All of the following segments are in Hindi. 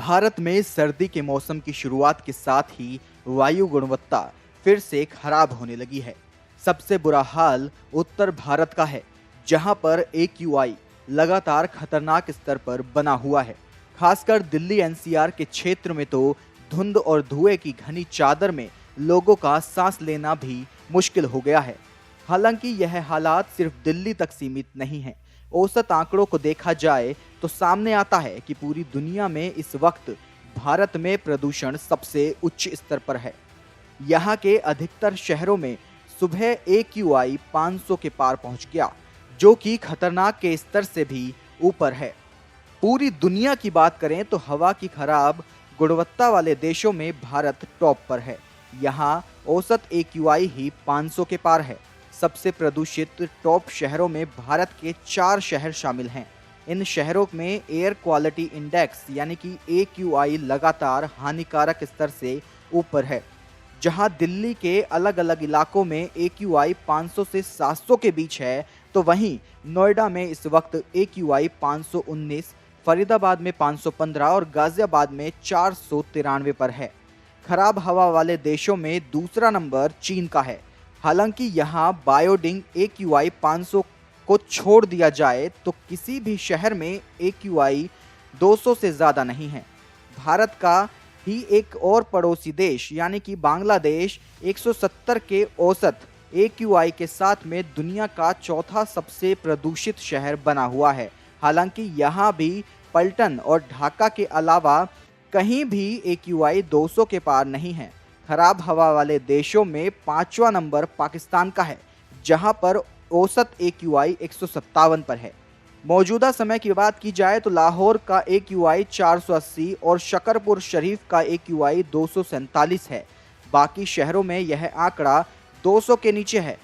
भारत में सर्दी के मौसम की शुरुआत के साथ ही वायु गुणवत्ता फिर से खराब होने लगी है। सबसे बुरा हाल उत्तर भारत का है, जहां पर AQI लगातार खतरनाक स्तर पर बना हुआ है। खासकर दिल्ली NCR के क्षेत्र में तो धुंध और धुएं की घनी चादर में लोगों का सांस लेना भी मुश्किल हो गया है। हालांकि यह हालात सिर्फ दिल्ली तक सीमित नहीं है। औसत आंकड़ों को देखा जाए तो सामने आता है कि पूरी दुनिया में इस वक्त भारत में प्रदूषण सबसे उच्च स्तर पर है। यहाँ के अधिकतर शहरों में सुबह AQI 500 के पार पहुंच गया, जो कि खतरनाक के स्तर से भी ऊपर है। पूरी दुनिया की बात करें तो हवा की खराब गुणवत्ता वाले देशों में भारत टॉप पर है। यहाँ औसत AQI ही 500 के पार है। सबसे प्रदूषित टॉप शहरों में भारत के 4 शहर शामिल हैं। इन शहरों में एयर क्वालिटी इंडेक्स यानी कि AQI लगातार हानिकारक स्तर से ऊपर है। जहां दिल्ली के अलग अलग इलाकों में AQI 500 से 700 के बीच है, तो वहीं नोएडा में इस वक्त AQI 519, फरीदाबाद में 515 और गाजियाबाद में 493 पर है। खराब हवा वाले देशों में दूसरा नंबर चीन का है। हालांकि यहाँ बायोडिंग AQI 500 को छोड़ दिया जाए तो किसी भी शहर में AQI 200 से ज़्यादा नहीं है। भारत का ही एक और पड़ोसी देश यानी कि बांग्लादेश 170 के औसत AQI के साथ में दुनिया का चौथा सबसे प्रदूषित शहर बना हुआ है। हालांकि यहाँ भी पलटन और ढाका के अलावा कहीं भी AQI 200 के पार नहीं है। खराब हवा वाले देशों में 5वां नंबर पाकिस्तान का है, जहां पर औसत AQI 157 पर है। मौजूदा समय की बात की जाए तो लाहौर का AQI 480 और शकरपुर शरीफ का AQI 247 है। बाकी शहरों में यह आंकड़ा 200 के नीचे है।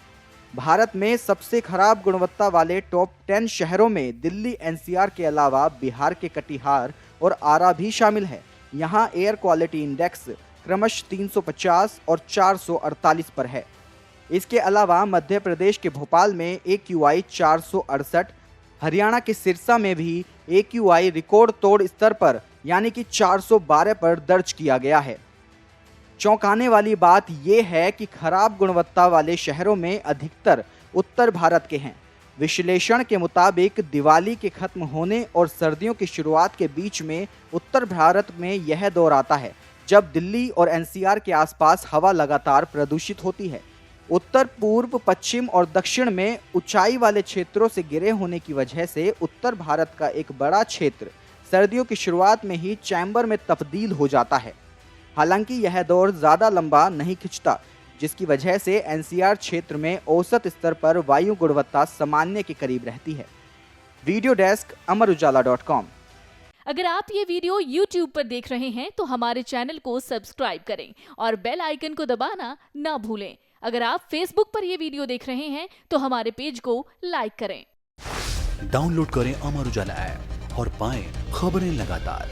भारत में सबसे खराब गुणवत्ता वाले टॉप 10 शहरों में दिल्ली NCR के अलावा बिहार के कटिहार और आरा भी शामिल है। यहाँ एयर क्वालिटी इंडेक्स क्रमशः 350 और 448 पर है। इसके अलावा मध्य प्रदेश के भोपाल में AQI 468, हरियाणा के सिरसा में भी AQI रिकॉर्ड तोड़ स्तर पर यानी कि 412 पर दर्ज किया गया है। चौंकाने वाली बात यह है कि खराब गुणवत्ता वाले शहरों में अधिकतर उत्तर भारत के हैं। विश्लेषण के मुताबिक दिवाली के खत्म होने और सर्दियों की शुरुआत के बीच में उत्तर भारत में यह दौर आता है जब दिल्ली और NCR के आसपास हवा लगातार प्रदूषित होती है। उत्तर पूर्व, पश्चिम और दक्षिण में ऊंचाई वाले क्षेत्रों से घिरे होने की वजह से उत्तर भारत का एक बड़ा क्षेत्र सर्दियों की शुरुआत में ही चैम्बर में तब्दील हो जाता है। हालांकि यह दौर ज़्यादा लंबा नहीं खिंचता, जिसकी वजह से NCR क्षेत्र में औसत स्तर पर वायु गुणवत्ता सामान्य के करीब रहती है। वीडियो डेस्क अमरउजाला.com। अगर आप ये वीडियो YouTube पर देख रहे हैं तो हमारे चैनल को सब्सक्राइब करें और बेल आइकन को दबाना ना भूलें। अगर आप Facebook पर ये वीडियो देख रहे हैं तो हमारे पेज को लाइक करें। डाउनलोड करें अमर उजाला ऐप और पाएं खबरें लगातार।